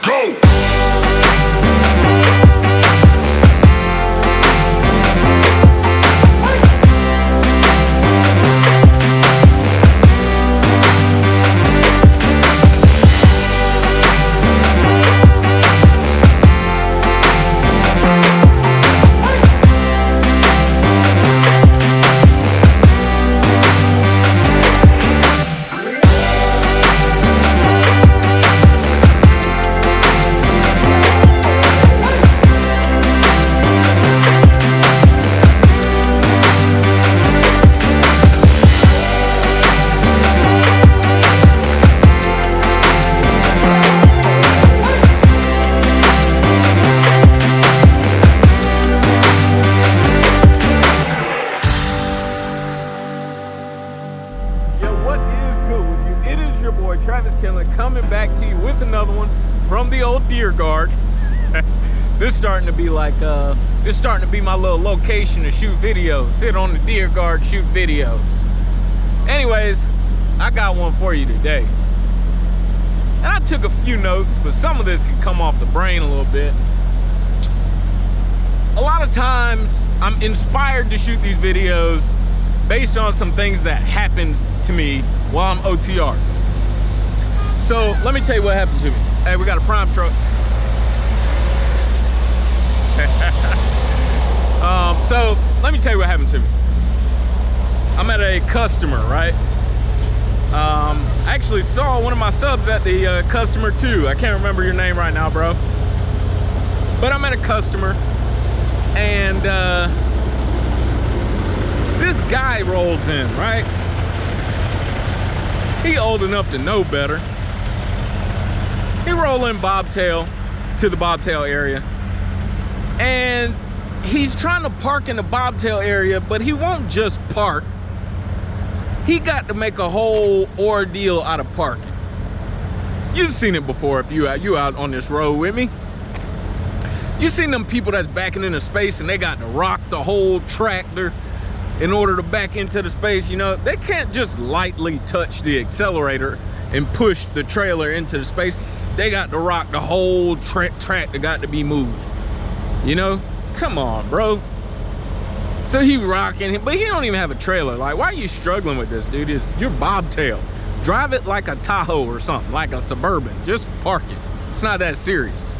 go! Travis Kinley coming back to you with another one from the old deer guard. This starting to be like it's starting to be my little location to shoot videos. Sit on the deer guard, shoot videos. Anyways, I got one for you today. And I took a few notes, but some of this can come off the brain a little bit. A lot of times I'm inspired to shoot these videos based on some things that happened to me while I'm OTR. So let me tell you what happened to me. Hey, we got a prime truck. So let me tell you what happened to me. I'm at a customer, right? I actually saw one of my subs at the customer too. I can't remember your name right now, bro. But I'm at a customer, and this guy rolls in, right? He old enough to know better. He roll in bobtail to the bobtail area, and he's trying to park in the bobtail area, but he won't just park. He got to make a whole ordeal out of parking. You've seen it before if you out on this road with me. You've seen them people that's backing into space and they got to rock the whole tractor in order to back into the space. You know, they can't just lightly touch the accelerator and push the trailer into the space. They got to rock the whole tractor, got to be moving. You know, come on, bro. So he rocking, but he don't even have a trailer. Like, why are you struggling with this, dude? You're bobtail. Drive it like a Tahoe or something, like a Suburban. Just park it. It's not that serious.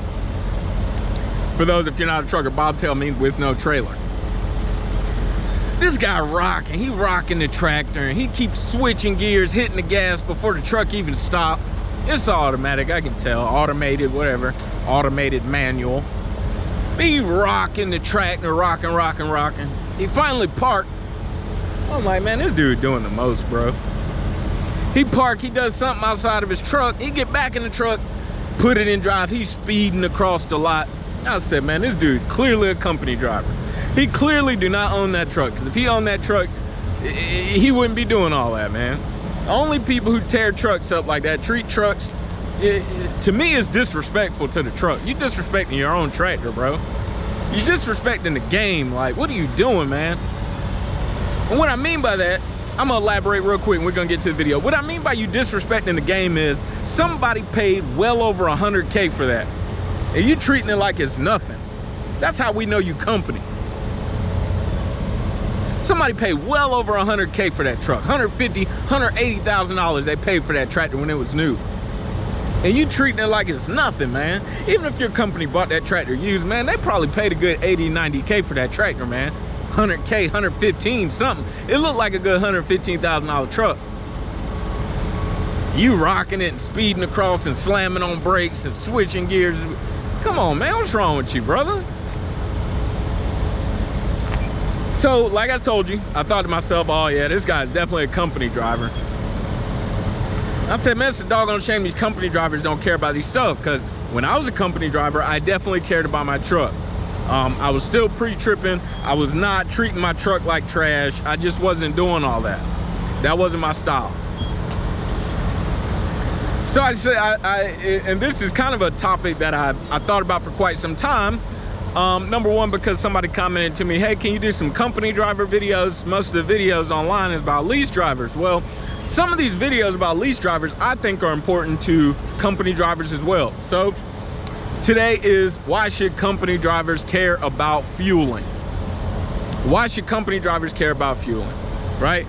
For those, if you're not a trucker, bobtail means with no trailer. This guy rocking, he rocking the tractor, and he keeps switching gears, hitting the gas before the truck even stops. It's automatic, I can tell, automated, whatever, automated manual. He rocking the tractor, rocking. He finally parked. I'm like, man, this dude doing the most, bro. He parked, he does something outside of his truck, he get back in the truck, put it in drive, he's speeding across the lot. I said, man, this dude clearly a company driver. He clearly do not own that truck, because if he owned that truck, he wouldn't be doing all that, man. Only people who tear trucks up like that, treat trucks, to me, is disrespectful to the truck. You disrespecting your own tractor, bro. You disrespecting the game. Like, what are you doing, man? And what I mean by that, I'm gonna elaborate real quick and we're gonna get to the video. What I mean by you disrespecting the game is somebody paid well over 100K for that, and you treating it like it's nothing. That's how we know you company. Somebody paid well over 100K for that truck. $150,000, $180,000 they paid for that tractor when it was new. And you treating it like it's nothing, man. Even if your company bought that tractor used, man, they probably paid a good 80, 90K for that tractor, man. 100K, 115, something. It looked like a good $115,000 truck. You rocking it and speeding across and slamming on brakes and switching gears. Come on, man, what's wrong with you, brother? So, like I told you, I thought to myself, oh yeah, this guy's definitely a company driver. I said, man, it's a doggone shame these company drivers don't care about these stuff, because when I was a company driver, I definitely cared about my truck. I was still pre-tripping. I was not treating my truck like trash. I just wasn't doing all that. That wasn't my style. So I said, and this is kind of a topic that I thought about for quite some time. Number one, because somebody commented to me, hey, can you do some company driver videos? Most of the videos online is about lease drivers. Well, some of these videos about lease drivers I think are important to company drivers as well. So Today is why should company drivers care about fueling? Why should company drivers care about fueling, right?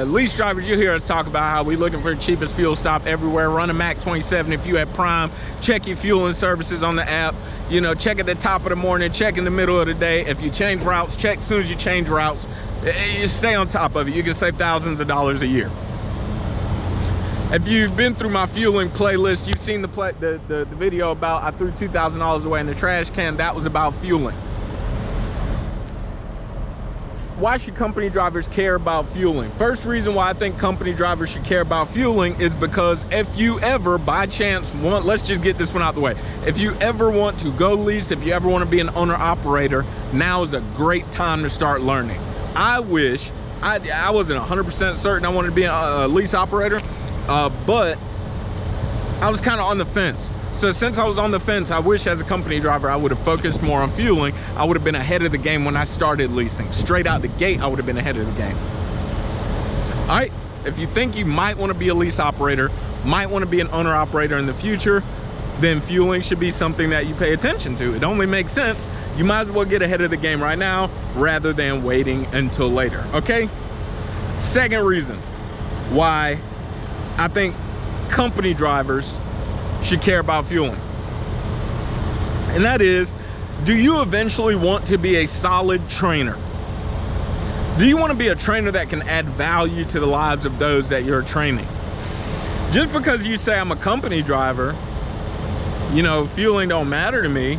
Lease drivers, you hear us talk about how we looking for the cheapest fuel stop everywhere. Run a Mac 27 if you have Prime. Check your fueling services on the app. You know, check at the top of the morning, check in the middle of the day. If you change routes, check as soon as you change routes. You stay on top of it. You can save thousands of dollars a year. If you've been through my fueling playlist, you've seen the video about I threw $2,000 away in the trash can. That was about fueling. Why should company drivers care about fueling? First reason why I think company drivers should care about fueling is because if you ever, by chance, let's just get this one out the way. If you ever want to go lease, if you ever want to be an owner-operator, now is a great time to start learning. I wish, I wasn't 100% certain I wanted to be a lease operator, but I was kind of on the fence. So since I was on the fence, I wish as a company driver, I would have focused more on fueling. I would have been ahead of the game when I started leasing. Straight out the gate, I would have been ahead of the game. All right, if you think you might want to be a lease operator, might want to be an owner operator in the future, then fueling should be something that you pay attention to. It only makes sense. You might as well get ahead of the game right now rather than waiting until later, okay? Second reason why I think company drivers should care about fueling, and that is, do you eventually want to be a solid trainer? Do you want to be a trainer that can add value to the lives of those that you're training? Just because you say I'm a company driver, you know, fueling don't matter to me,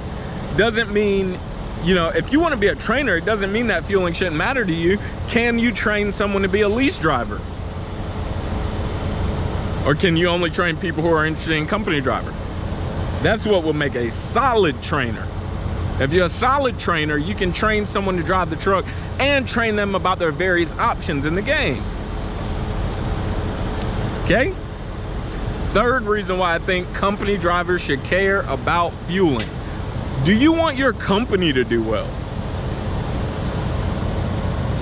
doesn't mean, you know, if you want to be a trainer, it doesn't mean that fueling shouldn't matter to you. Can you train someone to be a lease driver? Or can you only train people who are interested in company driver? That's what will make a solid trainer. If you're a solid trainer, you can train someone to drive the truck and train them about their various options in the game. Okay? Third reason why I think company drivers should care about fueling. Do you want your company to do well?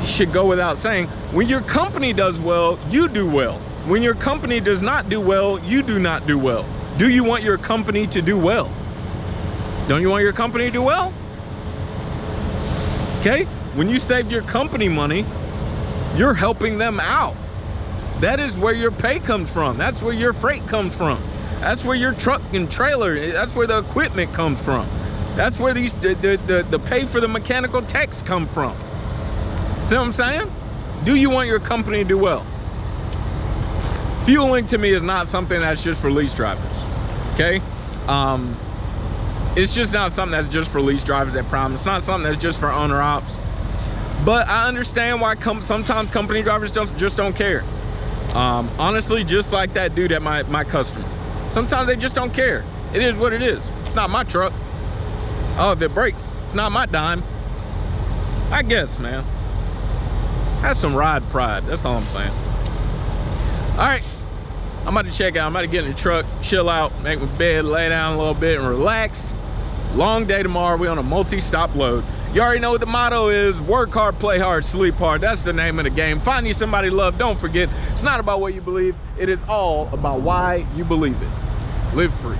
It should go without saying, when your company does well, you do well. When your company does not do well, you do not do well. Do you want your company to do well? Don't you want your company to do well? Okay, when you save your company money, you're helping them out. That is where your pay comes from. That's where your freight comes from. That's where your truck and trailer, that's where the equipment comes from. That's where the pay for the mechanical techs come from. See what I'm saying? Do you want your company to do well? Fueling to me is not something that's just for lease drivers, okay? It's just not something that's just for lease drivers at Prime. It's not something that's just for owner ops. But I understand why sometimes company drivers just don't care. Honestly, just like that dude at my customer. Sometimes they just don't care. It is what it is. It's not my truck. Oh, if it breaks, it's not my dime. I guess, man. Have some ride pride. That's all I'm saying. All right. I'm about to check out. I'm about to get in the truck, chill out, make my bed, lay down a little bit, and relax. Long day tomorrow. We're on a multi-stop load. You already know what the motto is. Work hard, play hard, sleep hard. That's the name of the game. Find you somebody to love. Don't forget, it's not about what you believe. It is all about why you believe it. Live free.